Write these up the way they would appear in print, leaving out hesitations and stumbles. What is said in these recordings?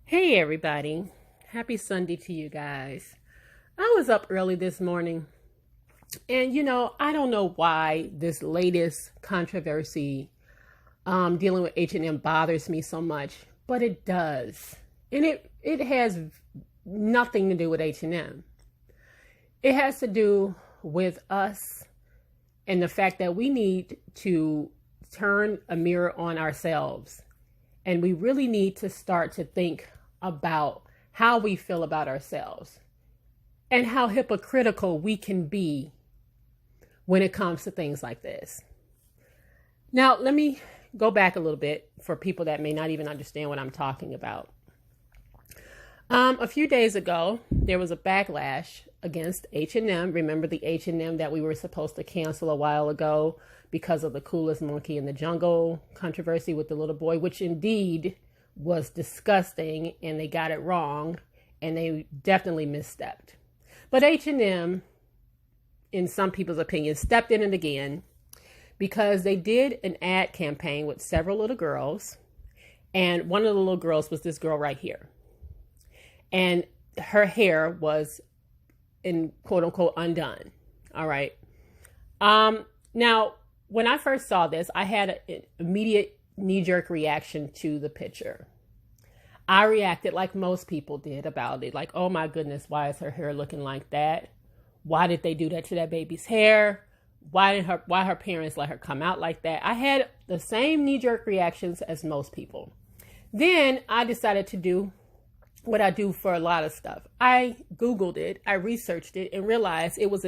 Hey everybody, happy Sunday to you guys. I was up early this morning and I don't know why this latest controversy dealing with H&M bothers me so much, but it does. And it has nothing to do with H&M. It has to do with us and the fact that we need to turn a mirror on ourselves. And we really need to start to think about how we feel about ourselves and how hypocritical we can be when it comes to things like this. Now, let me go back a little bit for people that may not even understand what I'm talking about. A few days ago, there was a backlash against H&M. Remember the H&M that we were supposed to cancel a while ago because of the coolest monkey in the jungle controversy with the little boy, which indeed was disgusting, and they got it wrong, and they definitely misstepped. But H&M, in some people's opinion, stepped in it again because they did an ad campaign with several little girls, and one of the little girls was this girl right here. And her hair was in quote unquote undone. All right. Now, when I first saw this, I had an immediate knee-jerk reaction to the picture. I reacted like most people did about it. Like, oh my goodness, why is her hair looking like that? Why did they do that to that baby's hair? Why her parents let her come out like that? I had the same knee-jerk reactions as most people. Then I decided to do what I do for a lot of stuff. I Googled it, I researched it, and realized it was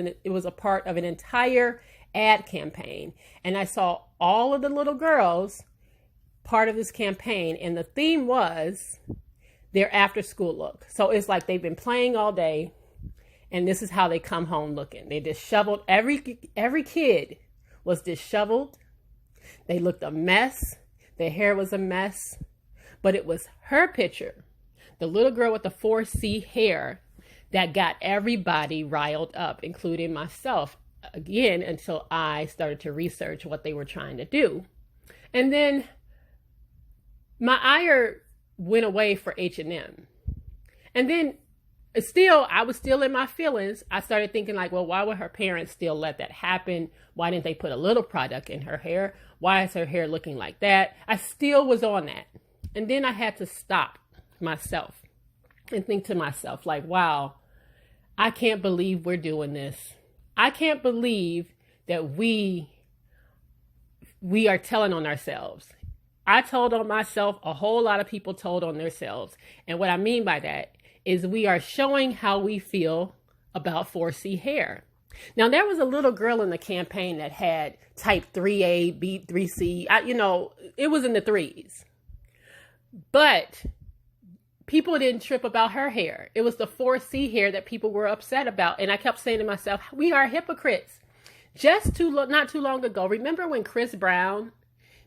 a part of an entire ad campaign. And I saw all of the little girls part of this campaign, and the theme was their after school look. So it's like they've been playing all day, and this is how they come home looking. They disheveled. Every kid was disheveled. They looked a mess. Their hair was a mess. But it was her picture, the little girl with the 4C hair, that got everybody riled up, including myself, again, until I started to research what they were trying to do. And then my ire went away for H&M. And then I was still in my feelings. I started thinking like, well, why would her parents still let that happen? Why didn't they put a little product in her hair? Why is her hair looking like that? I still was on that. And then I had to stop myself and think to myself like, wow, I can't believe we're doing this. I can't believe that we are telling on ourselves. I told on myself, a whole lot of people told on themselves. And what I mean by that is we are showing how we feel about 4C hair. Now, there was a little girl in the campaign that had type 3A, B, 3C. It was in the threes. But people didn't trip about her hair. It was the 4C hair that people were upset about. And I kept saying to myself, we are hypocrites. Not too long ago, remember when Chris Brown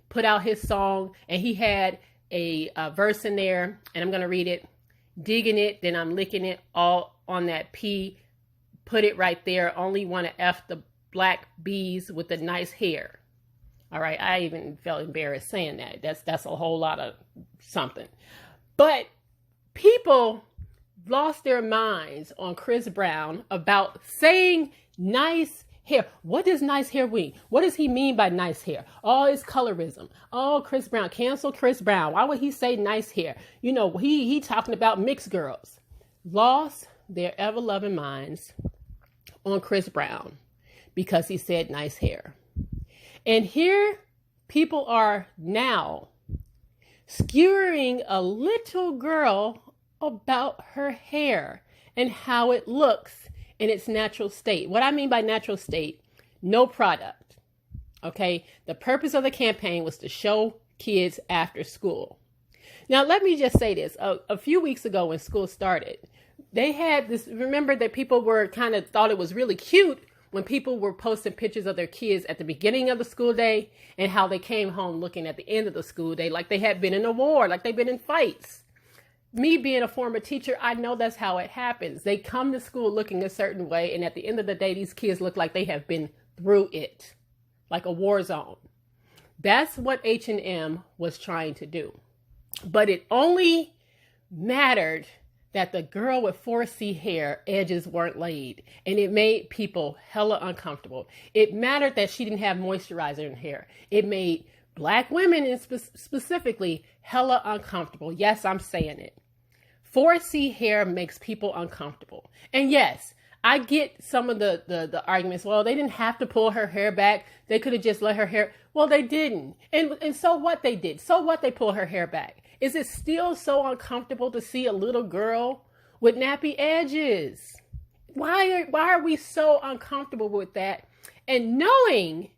put out his song and he had a verse in there, and I'm going to read it. Digging it, then I'm licking it all on that P. Put it right there. Only want to F the black bees with the nice hair. All right. I even felt embarrassed saying that. That's a whole lot of something. But people lost their minds on Chris Brown about saying nice hair. What does nice hair mean? What does he mean by nice hair? Oh, it's colorism. Oh, Chris Brown, cancel Chris Brown. Why would he say nice hair? He talking about mixed girls. Lost their ever-loving minds on Chris Brown because he said nice hair. And here people are now skewering a little girl about her hair and how it looks in its natural state. What I mean by natural state, no product. Okay. The purpose of the campaign was to show kids after school. Now, let me just say this. A few weeks ago when school started, they had this, remember that people were thought it was really cute when people were posting pictures of their kids at the beginning of the school day and how they came home looking at the end of the school day like they had been in a war, like they've been in fights. Me being a former teacher, I know that's how it happens. They come to school looking a certain way, and at the end of the day, these kids look like they have been through it, like a war zone. That's what H&M was trying to do. But it only mattered that the girl with 4C hair edges weren't laid, and it made people hella uncomfortable. It mattered that she didn't have moisturizer in her hair. It made Black women specifically hella uncomfortable. Yes, I'm saying it. 4C hair makes people uncomfortable. And yes, I get some of the arguments. Well, they didn't have to pull her hair back. They could have just let her hair. Well, they didn't. And so what they did? So what they pull her hair back? Is it still so uncomfortable to see a little girl with nappy edges? Why are we so uncomfortable with that? And knowing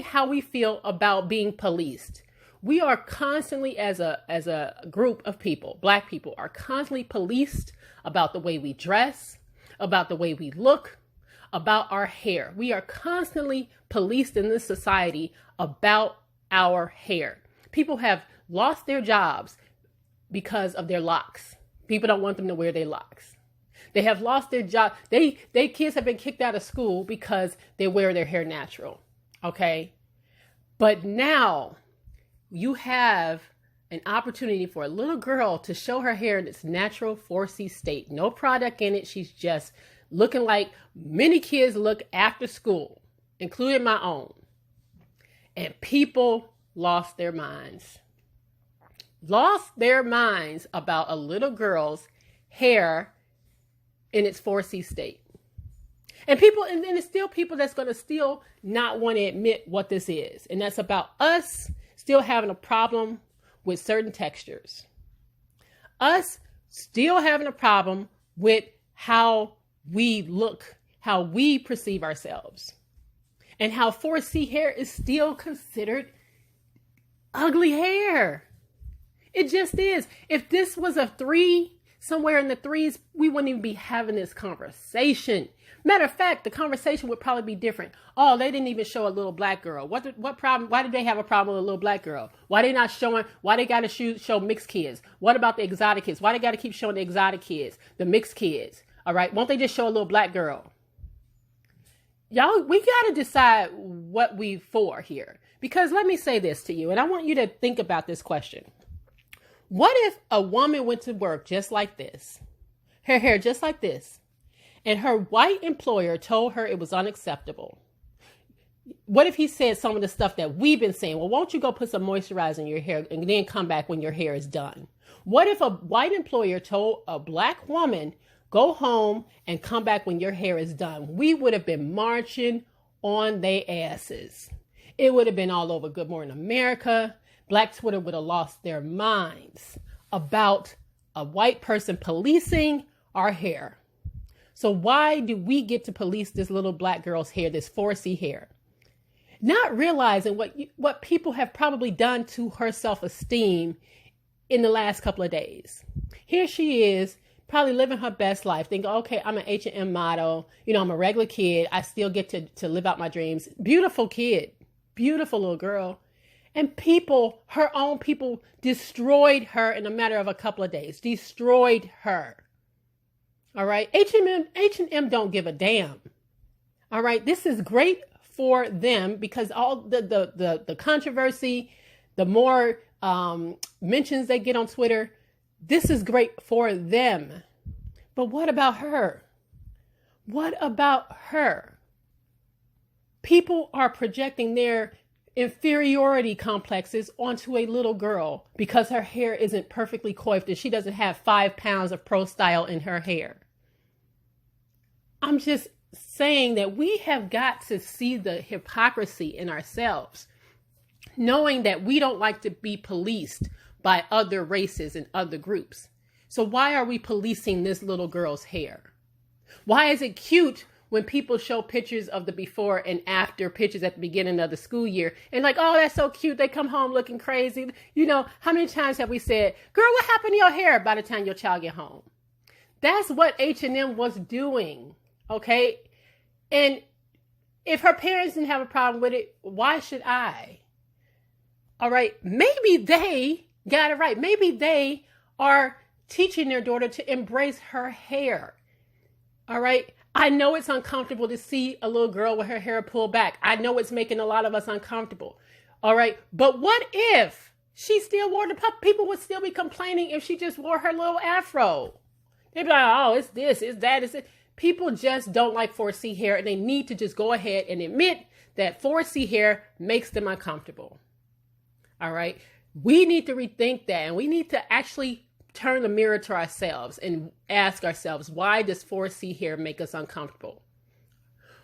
how we feel about being policed, we are constantly, as a group of people, Black people, are constantly policed about the way we dress, about the way we look, about our hair. We are constantly policed in this society about our hair. People have lost their jobs because of their locks. People don't want them to wear their locks. They have lost their job. They kids have been kicked out of school because they wear their hair natural. Okay. But now you have an opportunity for a little girl to show her hair in its natural 4C state. No product in it. She's just looking like many kids look after school, including my own. And people lost their minds. Lost their minds about a little girl's hair in its 4C state. And it's still people that's going to still not want to admit what this is. And that's about us still having a problem with certain textures. Us still having a problem with how we look, how we perceive ourselves. And how 4C hair is still considered ugly hair. It just is. If this was a 3, somewhere in the 3s, we wouldn't even be having this conversation. Matter of fact, the conversation would probably be different. Oh, they didn't even show a little Black girl. What problem? Why did they have a problem with a little Black girl? Why they not showing? Why they got to show mixed kids? What about the exotic kids? Why they got to keep showing the exotic kids, the mixed kids? All right, won't they just show a little Black girl? Y'all, we got to decide what we for here. Because let me say this to you, and I want you to think about this question. What if a woman went to work just like this, her hair just like this, and her white employer told her it was unacceptable? What if he said some of the stuff that we've been saying? Well, won't you go put some moisturizer in your hair and then come back when your hair is done? What if a white employer told a Black woman, go home and come back when your hair is done? We would have been marching on their asses. It would have been all over Good Morning America. Black Twitter would have lost their minds about a white person policing our hair. So why do we get to police this little Black girl's hair, this 4C hair? Not realizing what people have probably done to her self-esteem in the last couple of days. Here she is, probably living her best life, thinking, okay, I'm an H&M model. You know, I'm a regular kid. I still get to live out my dreams. Beautiful kid, beautiful little girl. And people, her own people, destroyed her in a matter of a couple of days. Destroyed her. All right. H&M don't give a damn. All right. This is great for them because all the controversy, the more mentions they get on Twitter, this is great for them. But what about her? What about her? People are projecting their inferiority complexes onto a little girl because her hair isn't perfectly coiffed and she doesn't have 5 pounds of Pro Style in her hair. I'm just saying that we have got to see the hypocrisy in ourselves, knowing that we don't like to be policed by other races and other groups. So why are we policing this little girl's hair? Why is it cute when people show pictures of the before and after pictures at the beginning of the school year and like, oh, that's so cute. They come home looking crazy. You know, how many times have we said, girl, what happened to your hair by the time your child get home? That's what H&M was doing. Okay. And if her parents didn't have a problem with it, why should I? All right. Maybe they got it right. Maybe they are teaching their daughter to embrace her hair. All right. I know it's uncomfortable to see a little girl with her hair pulled back. I know it's making a lot of us uncomfortable. All right. But what if she still wore the puff. People would still be complaining if she just wore her little afro. They'd be like, oh, it's this, it's that, it's it. People just don't like 4C hair, and they need to just go ahead and admit that 4C hair makes them uncomfortable. All right. We need to rethink that, and we need to actually turn the mirror to ourselves and ask ourselves, why does 4C hair make us uncomfortable?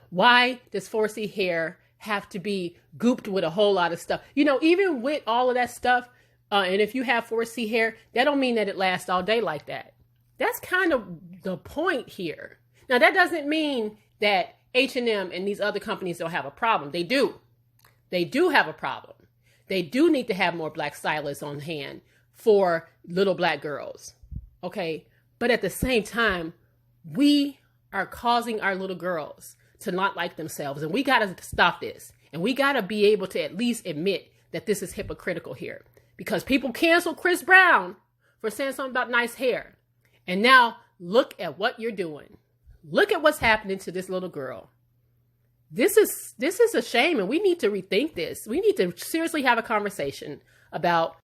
Why does 4C hair have to be gooped with a whole lot of stuff? You know, even with all of that stuff, and if you have 4C hair, that don't mean that it lasts all day like that. That's kind of the point here. Now, that doesn't mean that H&M and these other companies don't have a problem. They do. They do have a problem. They do need to have more black stylists on hand for little black girls. Okay. But at the same time, we are causing our little girls to not like themselves. And we got to stop this. And we got to be able to at least admit that this is hypocritical here. Because people canceled Chris Brown for saying something about nice hair. And now look at what you're doing. Look at what's happening to this little girl. This is a shame, and we need to rethink this. We need to seriously have a conversation about